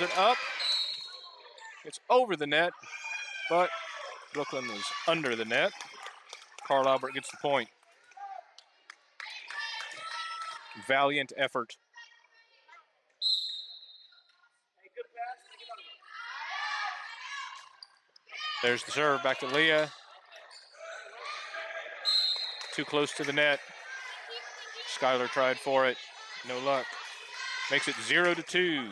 it up. It's over the net, but Brooklyn was under the net. Carl Albert gets the point. Valiant effort. There's the serve, back to Leah. Too close to the net. Skylar tried for it, no luck. Makes it 0-2.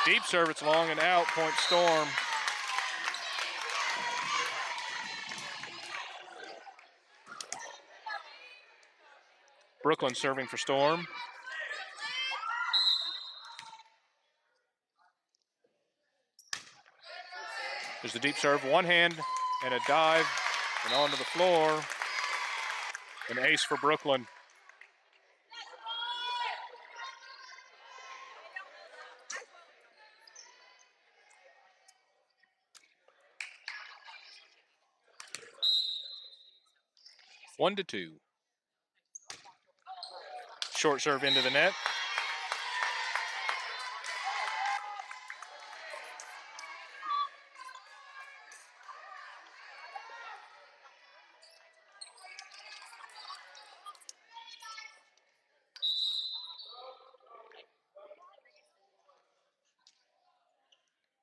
Deep serve, it's long and out, point Storm. Brooklyn serving for Storm. There's the deep serve, one hand and a dive and onto the floor. An ace for Brooklyn. One to two. Short serve into the net.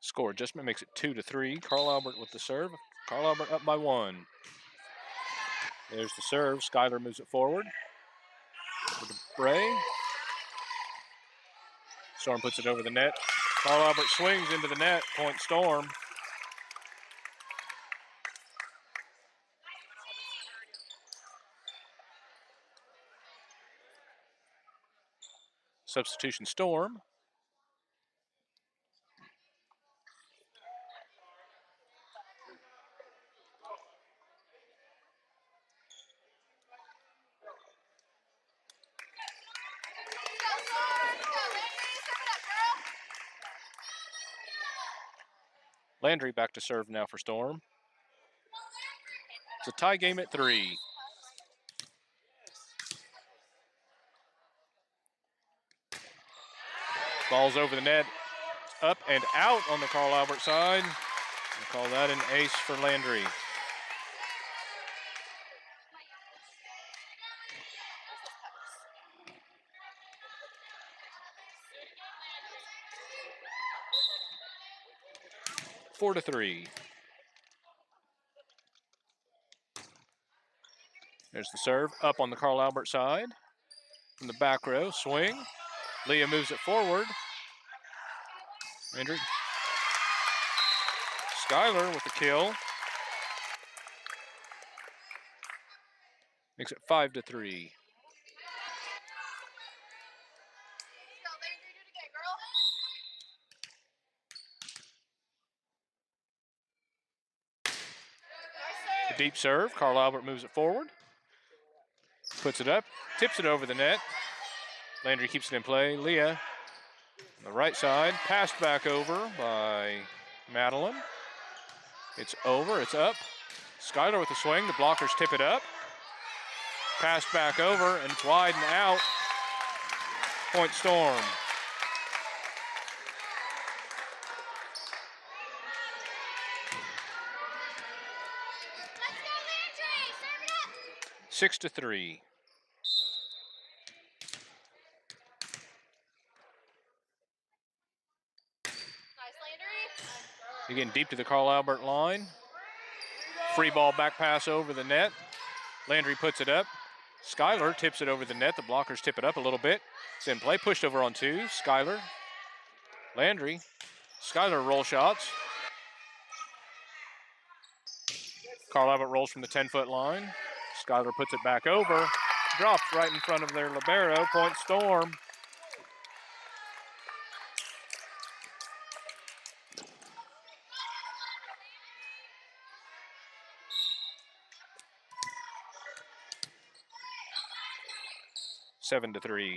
Score adjustment makes it 2-3. Carl Albert with the serve. Carl Albert up by 1. There's the serve. Skylar moves it forward. With the Bray. Storm puts it over the net. Carl Albert swings into the net. Point Storm. Substitution Storm. Landry back to serve now for Storm. It's a tie game at 3. Ball's over the net. Up and out on the Carl Albert side. We'll call that an ace for Landry. Four to 3. There's the serve, up on the Carl Albert side. From the back row, swing. Leah moves it forward. Landry. Skylar with the kill. Makes it 5-3. The deep serve. Carl Albert moves it forward. Puts it up. Tips it over the net. Landry keeps it in play. Leah on the right side. Passed back over by Madeline. It's over. It's up. Skylar with the swing. The blockers tip it up. Passed back over, and it's wide and out. Point Storm. Let's go, Landry! Serve it up! 6-3. Nice, Landry. Again, deep to the Carl Albert line. Free ball back pass over the net. Landry puts it up. Skylar tips it over the net. The blockers tip it up a little bit. It's in play. Pushed over on 2. Skylar. Landry. Skylar roll shots. Carl Albert rolls from the 10-foot line. Skylar puts it back over. Drops right in front of their libero. Point Storm. Seven to 3.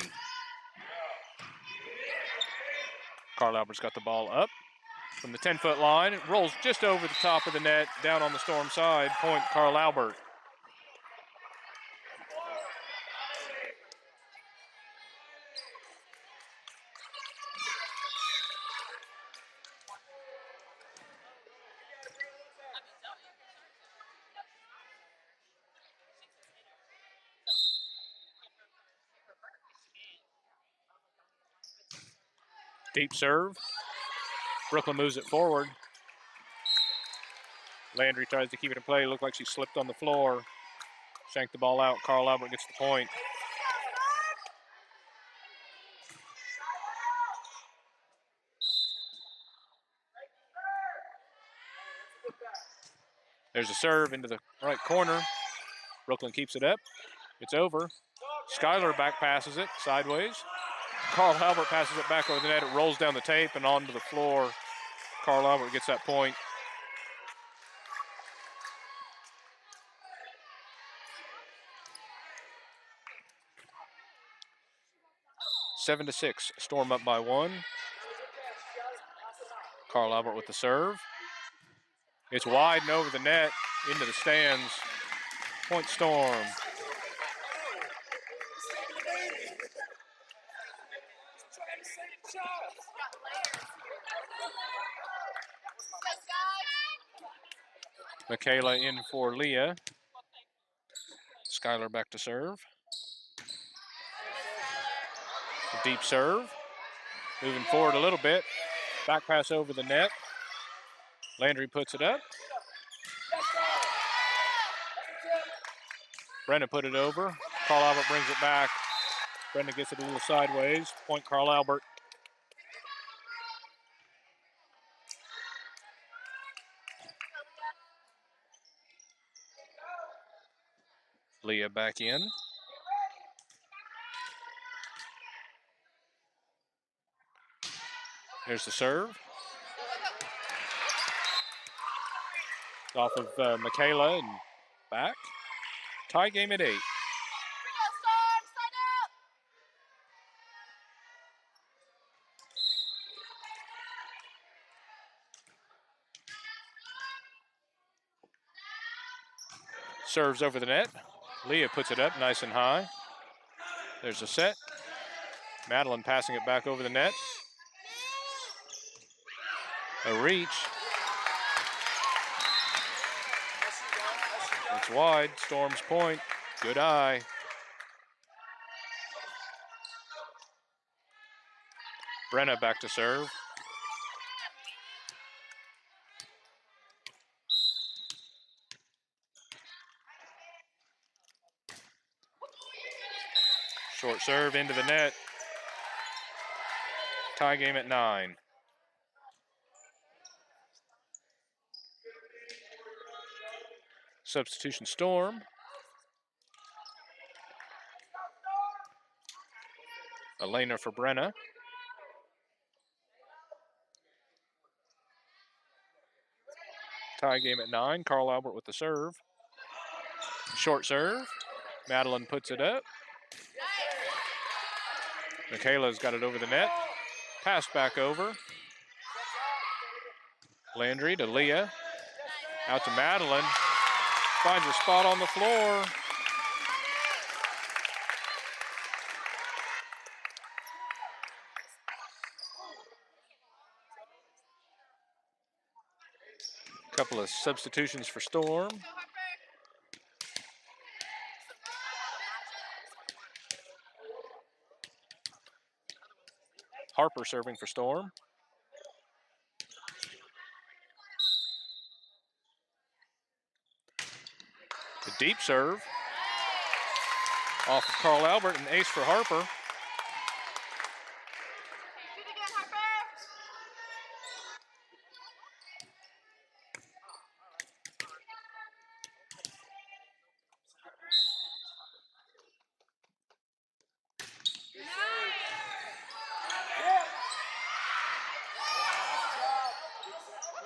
Carl Albert's got the ball up. from the 10-foot line. It rolls just over the top of the net, down on the Storm side. Point Carl Albert. Deep serve. Brooklyn moves it forward. Landry tries to keep it in play. Looked like she slipped on the floor. Shanked the ball out. Carl Albert gets the point. There's a serve into the right corner. Brooklyn keeps it up. It's over. Skylar back passes it sideways. Carl Albert passes it back over the net. It rolls down the tape and onto the floor. Carl Albert gets that point. Seven to 6. Storm up by 1. Carl Albert with the serve. It's wide and over the net into the stands. Point Storm. Michaela in for Leah. Skylar back to serve. A deep serve. Moving forward a little bit. Back pass over the net. Landry puts it up. Brenna put it over. Carl Albert brings it back. Brenna gets it a little sideways. Point Carl Albert. Leah back in. Here's the serve. Off of Michaela and back. Tie game at 8. Serves over the net. Leah puts it up nice and high. There's a set. Madeline passing it back over the net. A reach. It's wide. Storm's point. Good eye. Brenna back to serve. Short serve into the net. Tie game at 9. Substitution Storm. Elena for Brenna. Tie game at 9. Carl Albert with the serve. Short serve. Madeline puts it up. Michaela's got it over the net. Pass back over. Landry to Leah. Out to Madeline. Finds a spot on the floor. Couple of substitutions for Storm. Harper serving for Storm. The deep serve. Off of Carl Albert, an ace for Harper.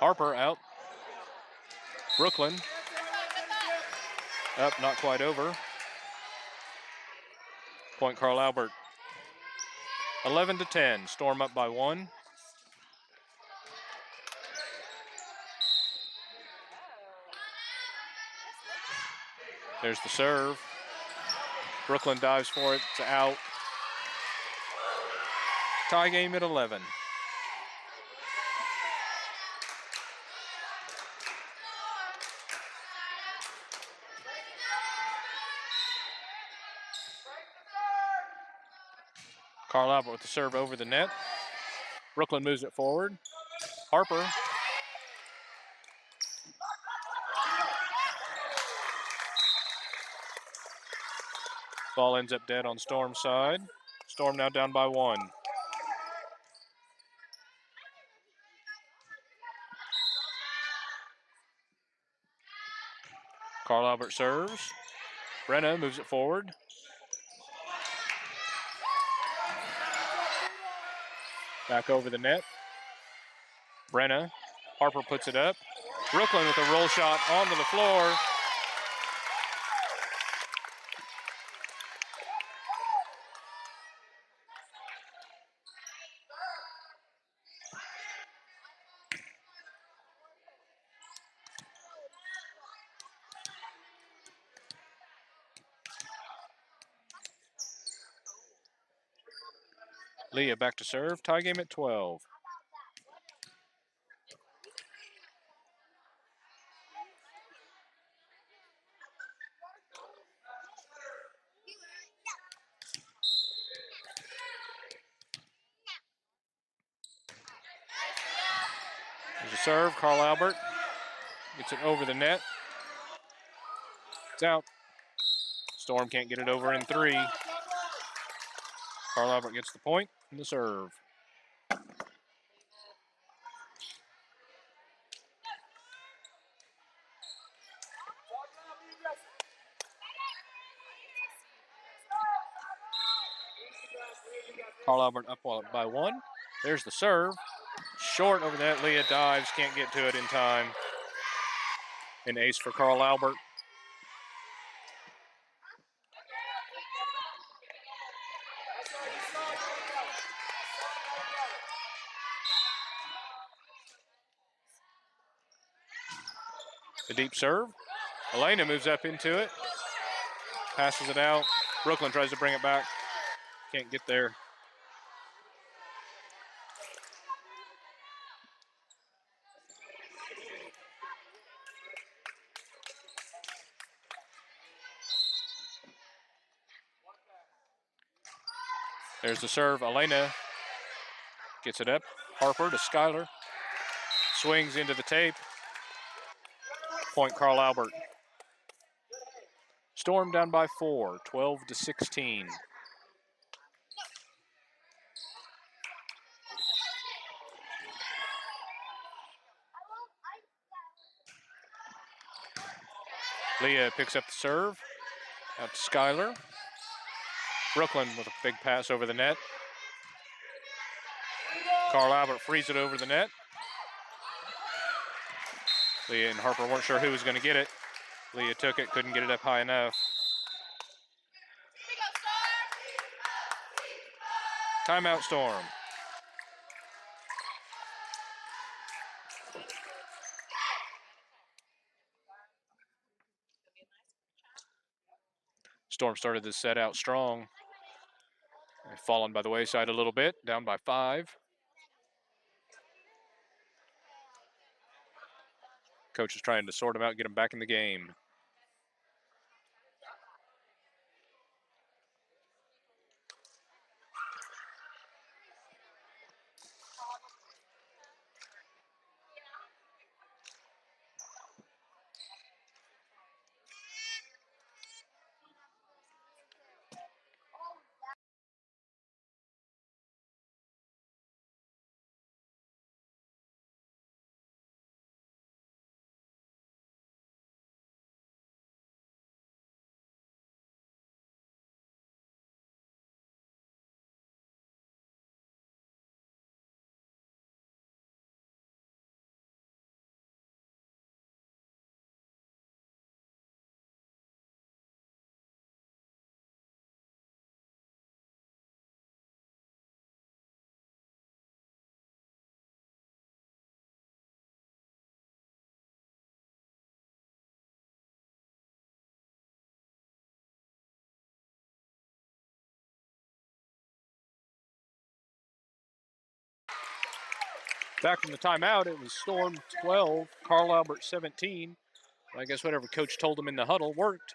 Harper out. Brooklyn. Up, not quite over. Point Carl Albert. 11 to 10. Storm up by 1. There's the serve. Brooklyn dives for it. It's out. Tie game at 11. Carl Albert with the serve over the net. Brooklyn moves it forward. Harper. Ball ends up dead on Storm's side. Storm now down by 1. Carl Albert serves. Brenna moves it forward. Back over the net. Brenna. Harper puts it up. Brooklyn with a roll shot onto the floor. Leah back to serve. Tie game at 12. There's a serve. Carl Albert gets it over the net. It's out. Storm can't get it over in 3. Carl Albert gets the point and the serve. Carl Albert up by 1. There's the serve. Short over that. Leah dives. Can't get to it in time. An ace for Carl Albert. The deep serve. Elena moves up into it. Passes it out. Brooklyn tries to bring it back. Can't get there. There's the serve. Elena gets it up. Harper to Skyler. Swings into the tape. Point Carl Albert. Storm down by 4, 12-16. Leah picks up the serve. Out to Skyler. Brooklyn with a big pass over the net. Carl Albert frees it over the net. Leah and Harper weren't sure who was going to get it. Leah took it, couldn't get it up high enough. Timeout, Storm. Storm started this set out strong. They've fallen by the wayside a little bit, down by 5. Coach is trying to sort them out, get them back in the game. Back from the timeout, it was Storm 12, Carl Albert 17. I guess whatever coach told them in the huddle worked.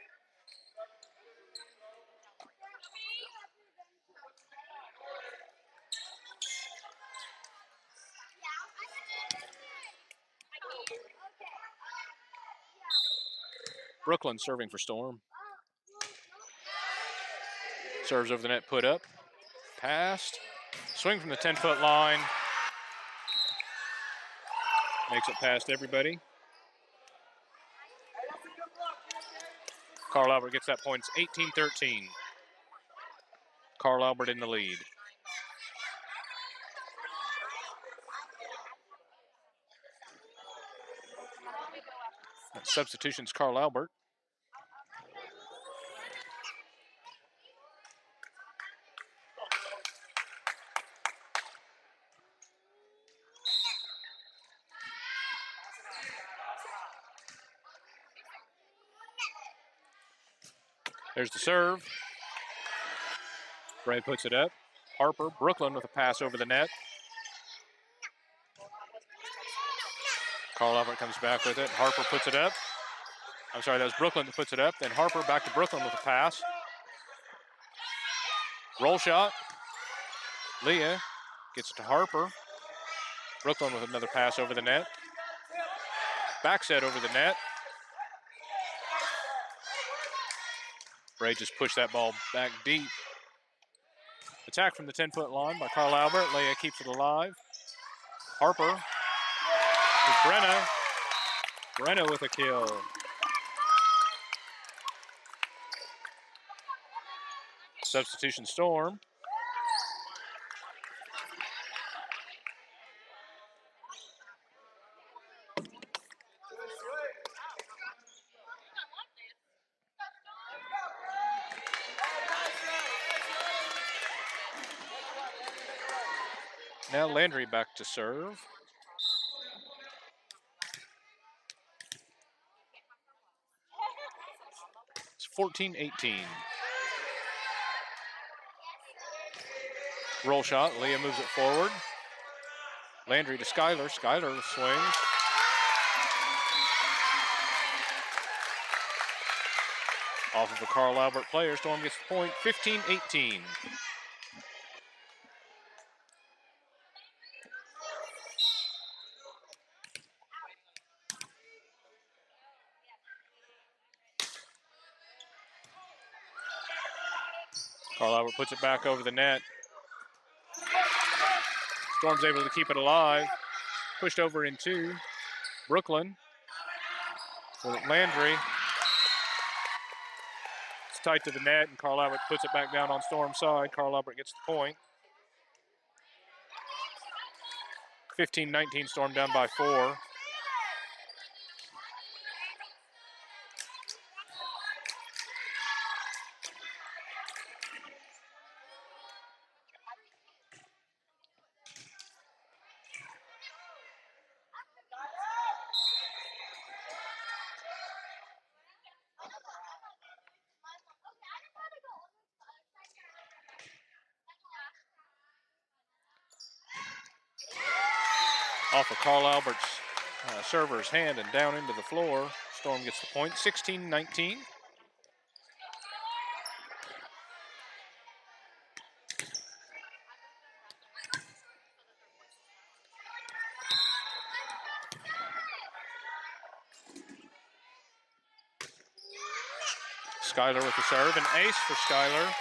Brooklyn serving for Storm. Serves over the net, put up, passed. Swing from the 10-foot line. Makes it past everybody. Carl Albert gets that point. It's 18-13. Carl Albert in the lead. Substitutions, Carl Albert. There's the serve. Bray puts it up. Harper, Brooklyn with a pass over the net. Carl Albert comes back with it. Harper puts it up. I'm sorry, that was Brooklyn that puts it up. Then Harper back to Brooklyn with a pass. Roll shot. Leah gets it to Harper. Brooklyn with another pass over the net. Back set over the net. Bray just pushed that ball back deep. Attack from the 10-foot line by Carl Albert. Leah keeps it alive. Harper to Brenna. Brenna with a kill. Substitution Storm. Now Landry back to serve. It's 14-18. Roll shot. Leah moves it forward. Landry to Skyler. Skyler swings. Off of a Carl Albert player. Storm gets the point. 15-18. Carl Albert puts it back over the net. Storm's able to keep it alive. Pushed over in two. Brooklyn with Landry. It's tight to the net, and Carl Albert puts it back down on Storm's side. Carl Albert gets the point. 15-19, Storm down by 4. Off of Carl Albert's server's hand and down into the floor. Storm gets the point, 16-19. Skyler with the serve, an ace for Skyler.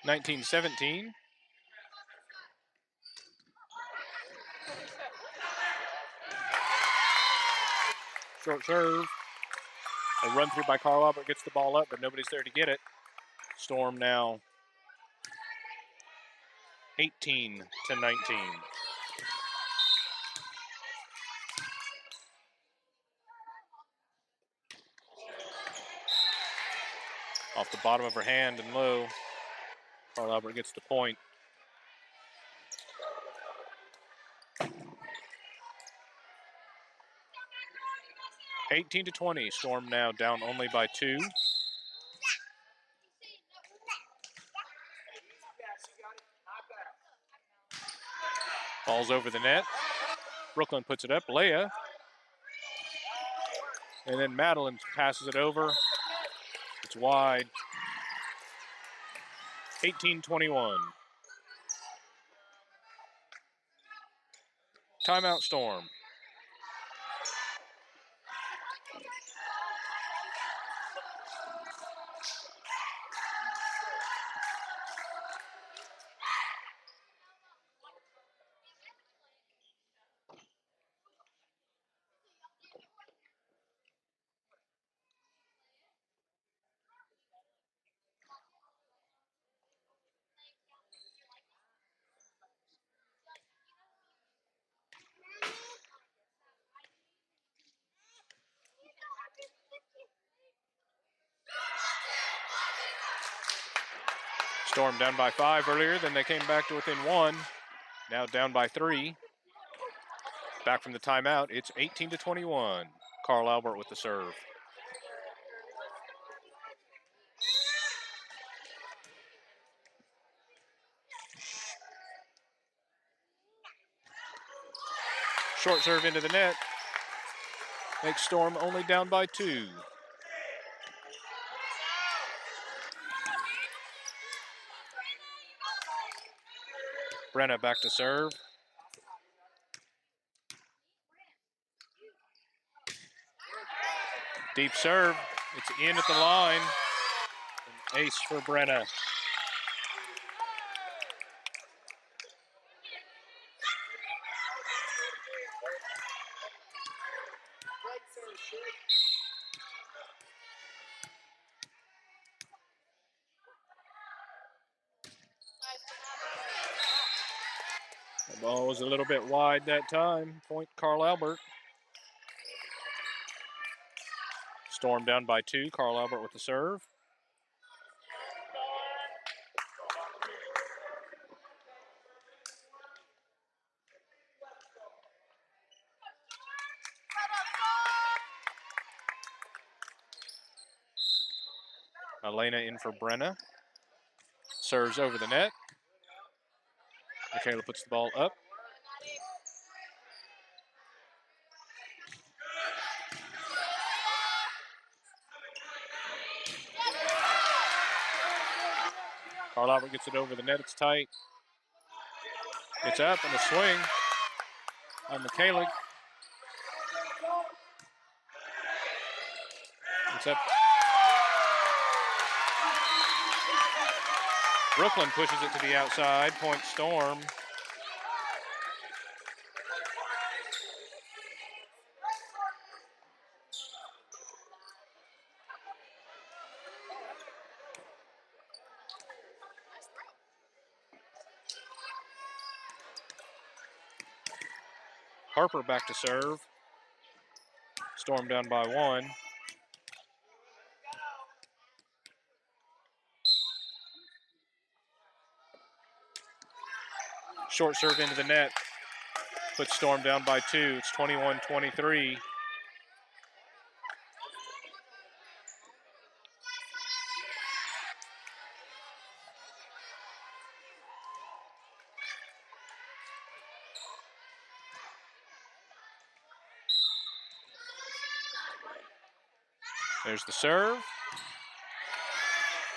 (19-17). Short serve. A run through by Carl Albert gets the ball up, but nobody's there to get it. Storm now 18-19. Off the bottom of her hand and low. Carl Albert gets the point. 18-20. Storm now down only by 2. Ball's over the net. Brooklyn puts it up. Leia. And then Madeline passes it over. It's wide. 18-21. Timeout, Storm. Storm down by 5 earlier, then they came back to within 1. Now down by 3. Back from the timeout, it's 18-21. Carl Albert with the serve. Short serve into the net. Makes Storm only down by 2. Brenna back to serve. Deep serve. It's in at the line. An ace for Brenna. The ball was a little bit wide that time. Point Carl Albert. Storm down by 2. Carl Albert with the serve. Elena in for Brenna. Serves over the net. Michaela puts the ball up. Carl Albert gets it over the net. It's tight. It's up and a swing on Michaela. It's up. Brooklyn pushes it to the outside. Point Storm. Harper back to serve. Storm down by 1. Short serve into the net. Puts Storm down by 2. It's 21-23. There's the serve.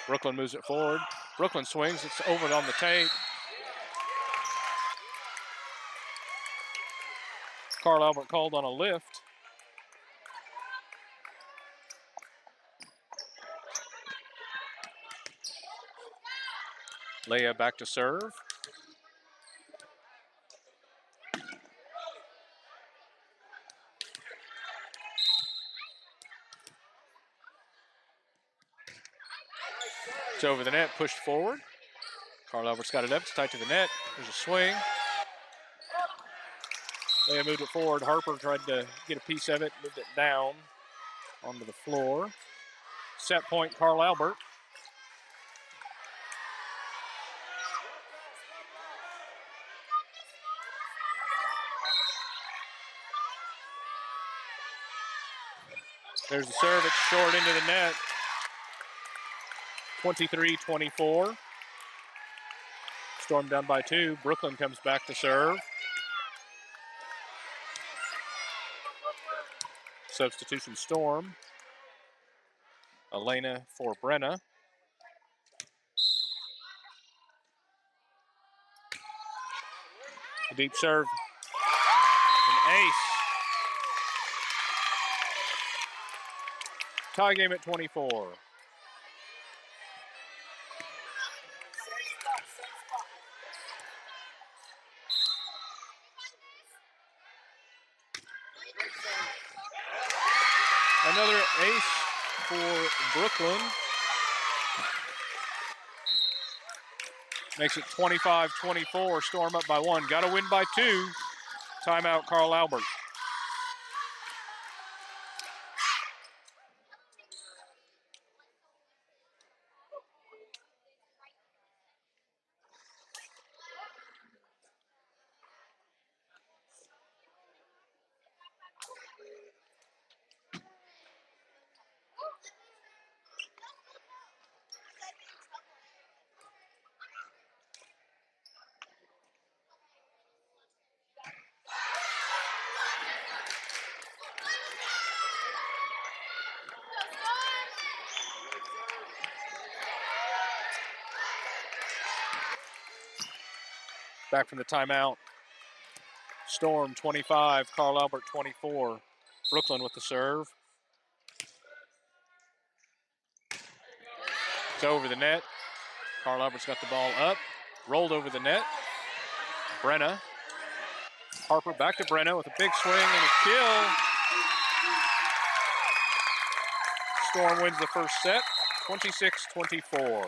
Brooklyn moves it forward. Brooklyn swings. It's over on the tape. Carl Albert called on a lift. Leia back to serve. It's over the net, pushed forward. Carl Albert's got it up. It's tight to the net. There's a swing. Leia moved it forward. Harper tried to get a piece of it, moved it down onto the floor. Set point, Carl Albert. There's the serve. It's short into the net. 23-24. Storm down by 2. Brooklyn comes back to serve. Substitution Storm. Elena for Brenna. A deep serve. An ace. Tie game at 24. Another ace for Brooklyn. Makes it 25-24. Storm up by 1. Got to win by 2. Timeout, Carl Albert. Back from the timeout. Storm 25, Carl Albert 24. Brooklyn with the serve. It's over the net. Carl Albert's got the ball up. Rolled over the net. Brenna. Harper back to Brenna with a big swing and a kill. Storm wins the first set, 26-24.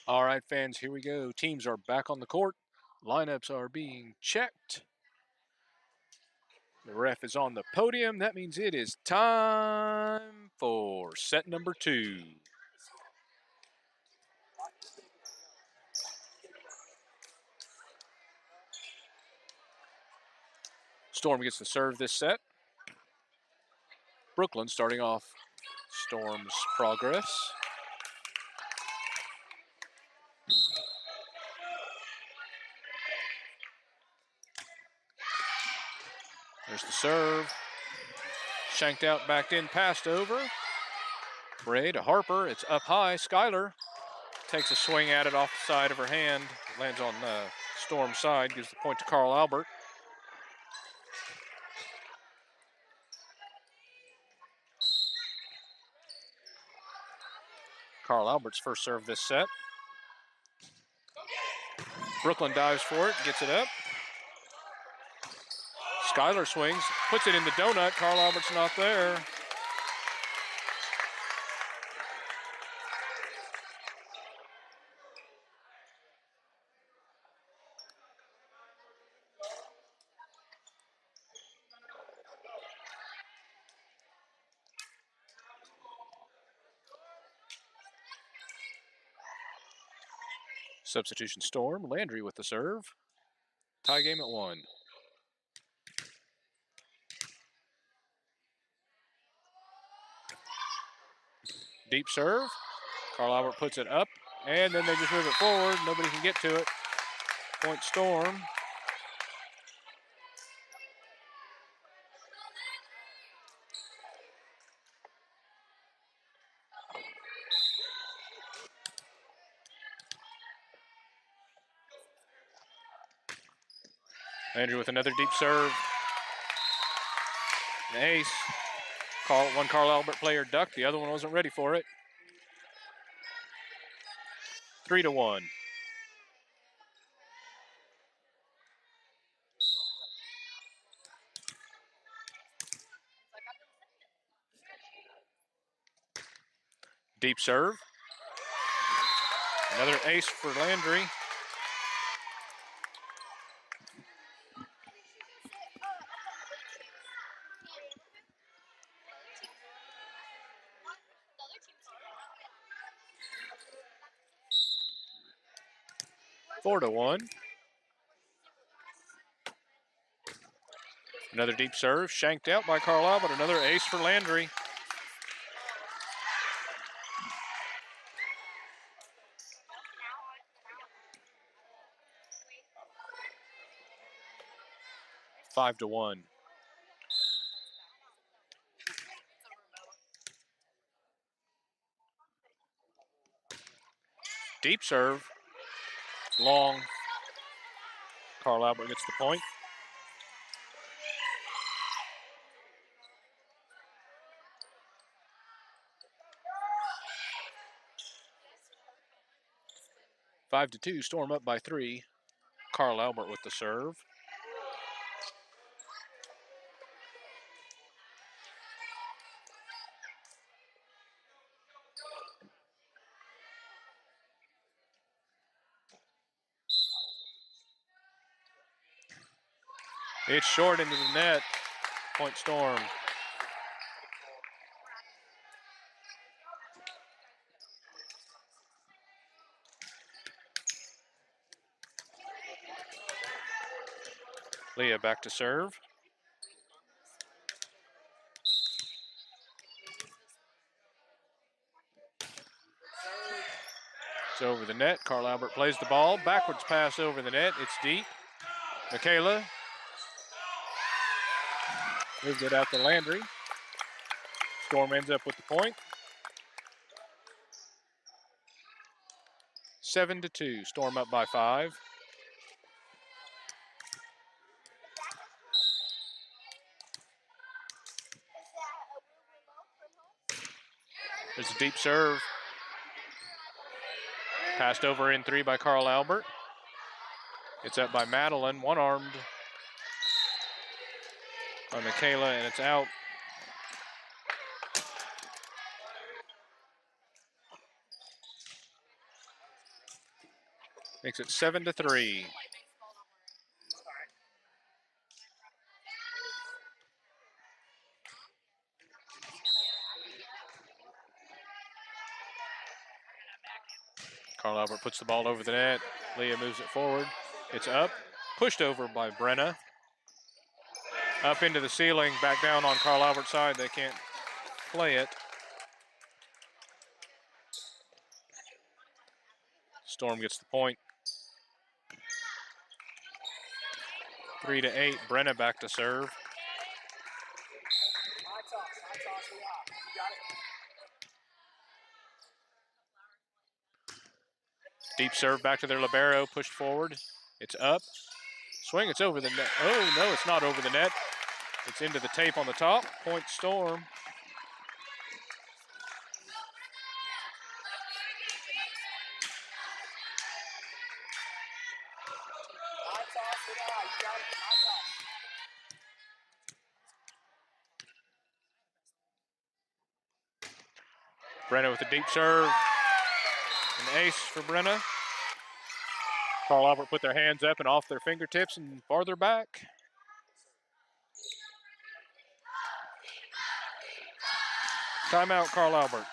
All right, fans, here we go. Teams are back on the court. Lineups are being checked. The ref is on the podium. That means it is time for set number 2. Storm gets to serve this set. Brooklyn starting off Storm's progress. There's the serve. Shanked out, backed in, passed over. Bray to Harper. It's up high. Skylar takes a swing at it off the side of her hand. Lands on Storm's side. Gives the point to Carl Albert. Carl Albert's first serve this set. Brooklyn dives for it, gets it up. Skylar swings, puts it in the donut. Carl Albert's not there. Substitution Storm, Landry with the serve. Tie game at 1. Deep serve. Carl Albert puts it up, and then they just move it forward. Nobody can get to it. Point Storm. Landry with another deep serve. An ace. One Carl Albert player ducked, the other one wasn't ready for it. 3-1. Deep serve. Another ace for Landry. Four to 1. Another deep serve, shanked out by Carl Albert. Another ace for Landry. Five to 1. Deep serve, long. Carl Albert gets the point. Five to 2, Storm up by 3. Carl Albert with the serve. It's short into the net. Point Storm. Leah back to serve. It's over the net. Carl Albert plays the ball. Backwards pass over the net. It's deep. Michaela moved it out to Landry. Storm ends up with the point. 7 to 2. Storm up by 5. There's a deep serve. Passed over in 3 by Carl Albert. It's up by Madeline, one-armed by Michaela, and it's out. Makes it 7 to 3. Carl Albert puts the ball over the net. Leah moves it forward. It's up. Pushed over by Brenna. Up into the ceiling, back down on Carl Albert's side. They can't play it. Storm gets the point. 3-8. Brenna back to serve. Deep serve back to their libero, pushed forward. It's up. Swing, it's over the net. Oh, no, it's not over the net. It's into the tape on the top. Point Storm. Brenna with a deep serve. An ace for Brenna. Carl Albert put their hands up and off their fingertips and farther back. Timeout, Carl Albert.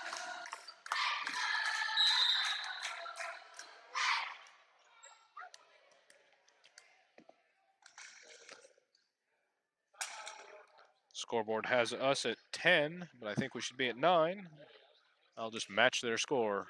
Scoreboard has us at 10, but I think we should be at 9. I'll just match their score.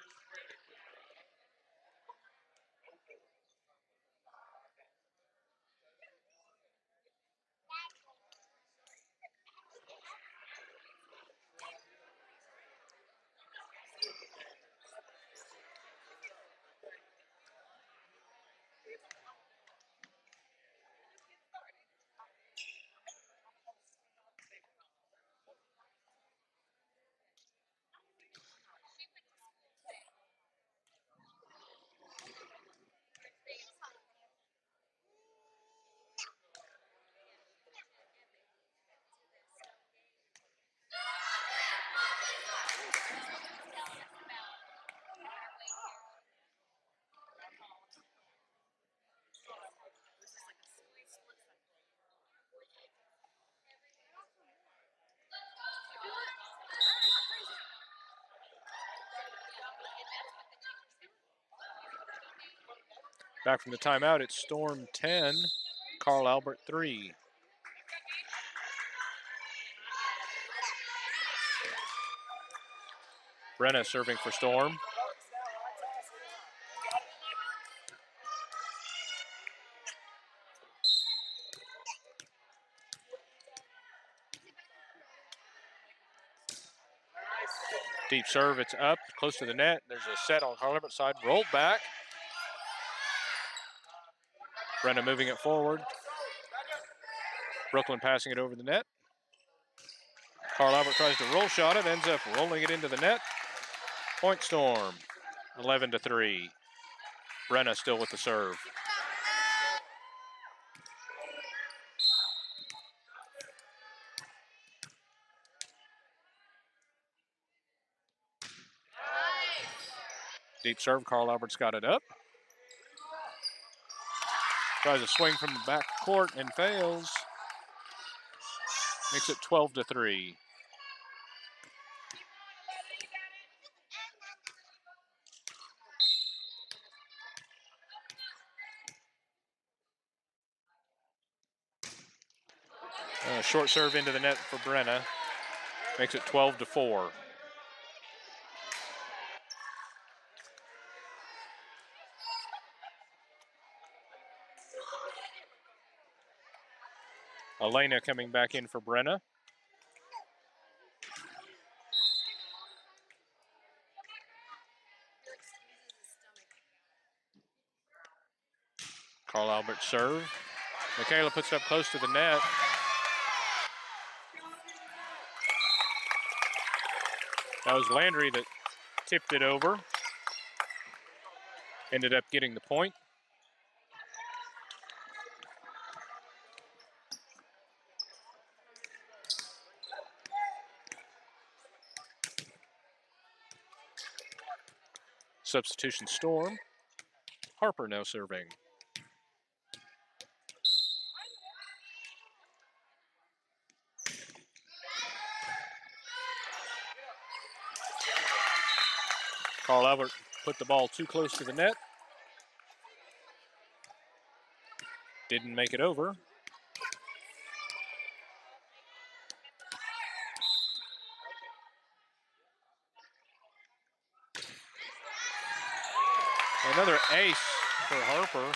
Back from the timeout, it's Storm 10, Carl Albert 3. Brenna serving for Storm. Deep serve, it's up, close to the net. There's a set on Carl Albert's side, rolled back. Brenna moving it forward. Brooklyn passing it over the net. Carl Albert tries to roll shot it, ends up rolling it into the net. Point Storm, 11-3. Brenna still with the serve. Deep serve, Carl Albert's got it up. Tries a swing from the back court and fails. Makes it 12-3. Short serve into the net for Brenna. Makes it 12-4. Elena coming back in for Brenna. Carl Albert serve. Michaela puts it up close to the net. That was Landry that tipped it over. Ended up getting the point. Substitution Storm. Harper now serving. Carl Albert put the ball too close to the net. Didn't make it over. Another ace for Harper.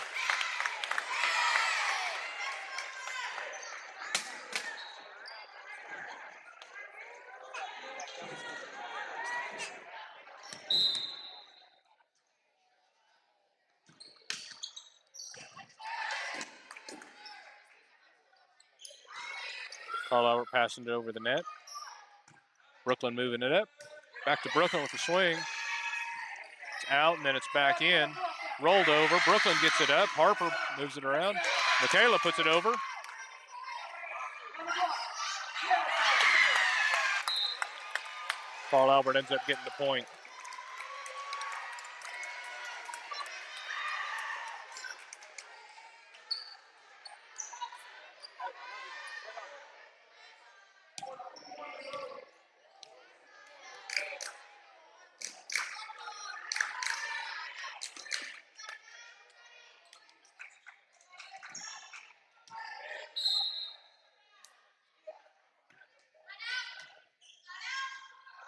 Carl Albert passing it over the net. Brooklyn moving it up. Back to Brooklyn with the swing. It's out, and then it's back in. Rolled over. Brooklyn gets it up. Harper moves it around. Michaela puts it over. Carl Albert ends up getting the point.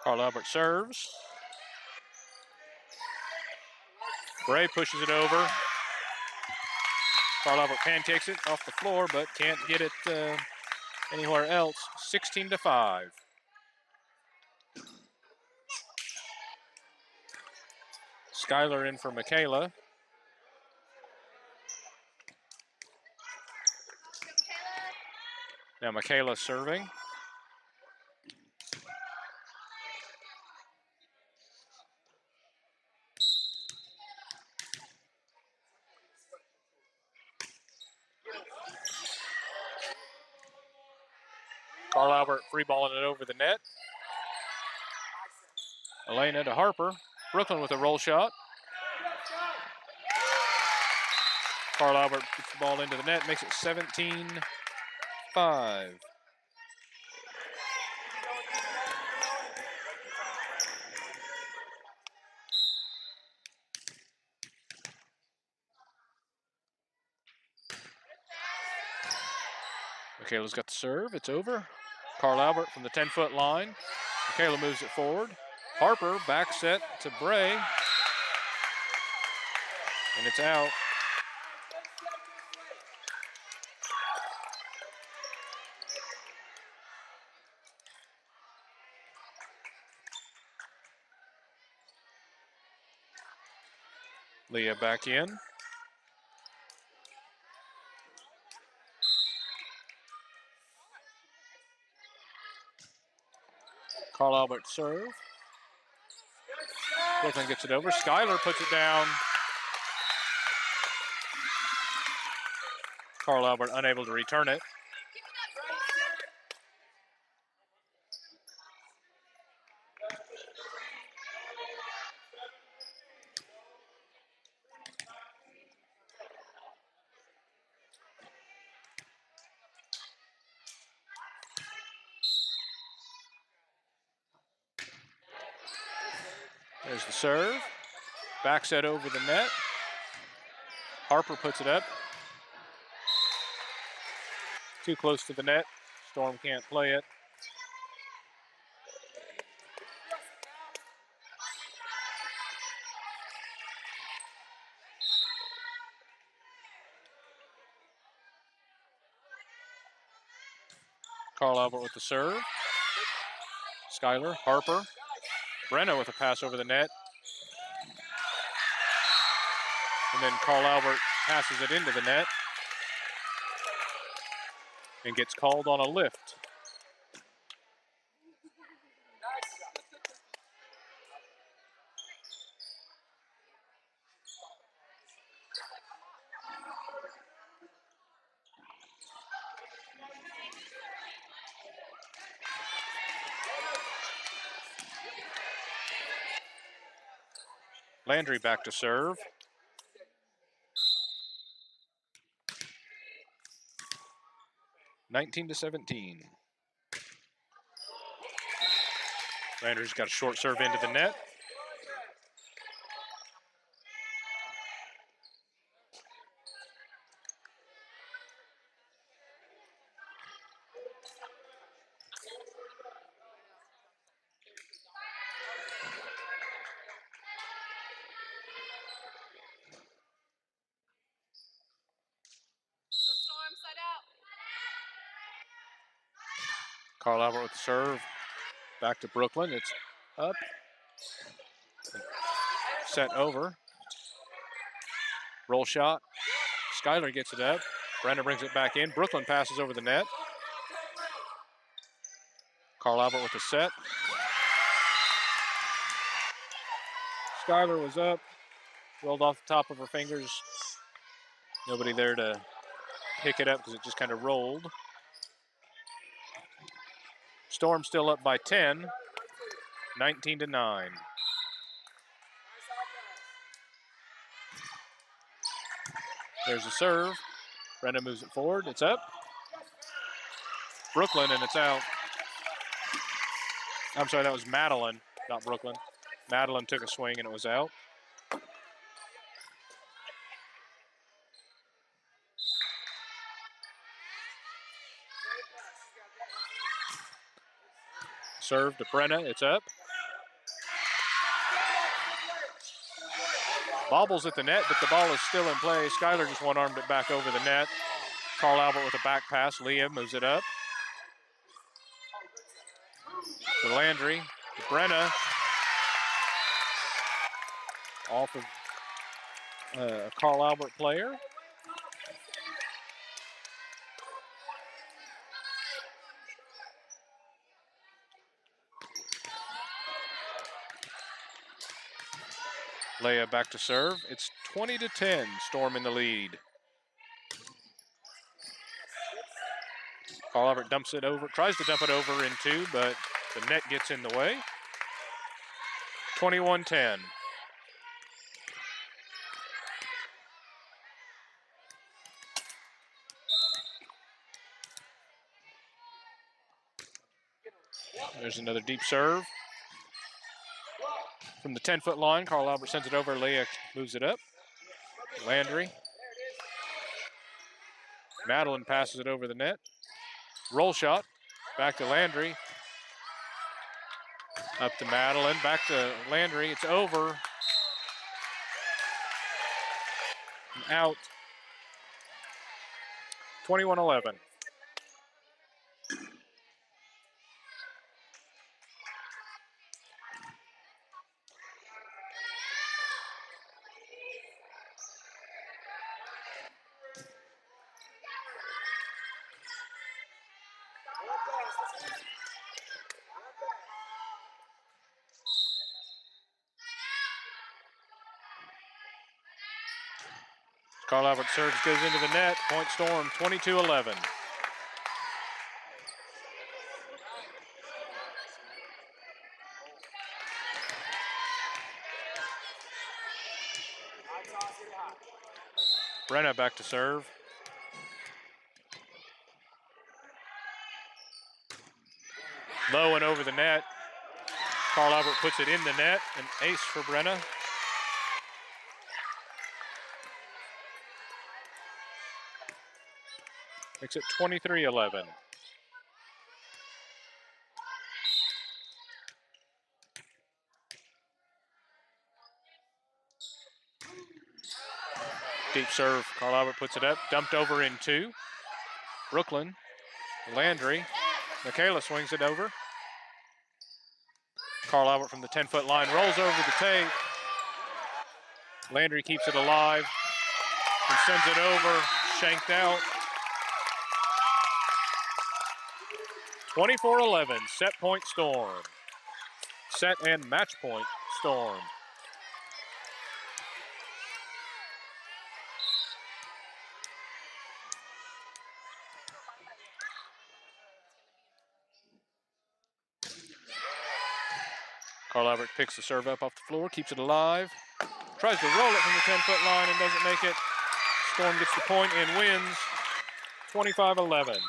Carl Albert serves. Bray pushes it over. Carl Albert pancakes it off the floor, but can't get it anywhere else. 16-5. Skyler in for Michaela. Now Michaela serving. Carl Albert free balling it over the net. Elena to Harper. Brooklyn with a roll shot. Carl Albert puts the ball into the net, makes it 17-5. Michaela's got the serve. It's over. Carl Albert from the 10-foot line. Michaela moves it forward. Harper back set to Bray. And it's out. Leah back in. Carl Albert serve. Brooklyn gets it over. Skyler puts it down. Carl Albert unable to return it. There's the serve. Back set over the net. Harper puts it up. Too close to the net. Storm can't play it. Carl Albert with the serve. Skyler, Harper. Brenna with a pass over the net. And then Carl Albert passes it into the net and gets called on a lift. Landry back to serve. (19-17). Landry's got a short serve into the net. Carl Albert with the serve. Back to Brooklyn. It's up. Set over. Roll shot. Schuyler gets it up. Brenna brings it back in. Brooklyn passes over the net. Carl Albert with the set. Schuyler was up. Rolled off the top of her fingers. Nobody there to pick it up because it just kind of rolled. Storm still up by 10. 19-9. There's a serve. Brenna moves it forward. It's up. Brooklyn, and it's out. I'm sorry, that was Madeline, not Brooklyn. Madeline took a swing, and it was out. Serve to Brenna. It's up. Bobbles at the net, but the ball is still in play. Schuyler just one-armed it back over the net. Carl Albert with a back pass. Leah moves it up. To Landry. To Brenna. Off of a Carl Albert player. Leah back to serve. It's 20-10. Storm in the lead. Carl Albert dumps it over, tries to dump it over in two, but the net gets in the way. 21-10. There's another deep serve. From the 10-foot line, Carl Albert sends it over. Leah moves it up. Landry. Madeline passes it over the net. Roll shot. Back to Landry. Up to Madeline. Back to Landry. It's over. And out. 21-11. Carl Albert serves, goes into the net. Point Storm, 22-11. Brenna back to serve. Low and over the net. Carl Albert puts it in the net. An ace for Brenna. Makes it 23-11. Deep serve. Carl Albert puts it up. Dumped over in two. Brooklyn. Landry. Michaela swings it over. Carl Albert from the 10-foot line rolls over the tape. Landry keeps it alive and sends it over. Shanked out. 24-11. Set point Storm. Set and match point Storm. Carl Albert picks the serve up off the floor, keeps it alive. Tries to roll it from the 10-foot line and doesn't make it. Storm gets the point and wins 25-11.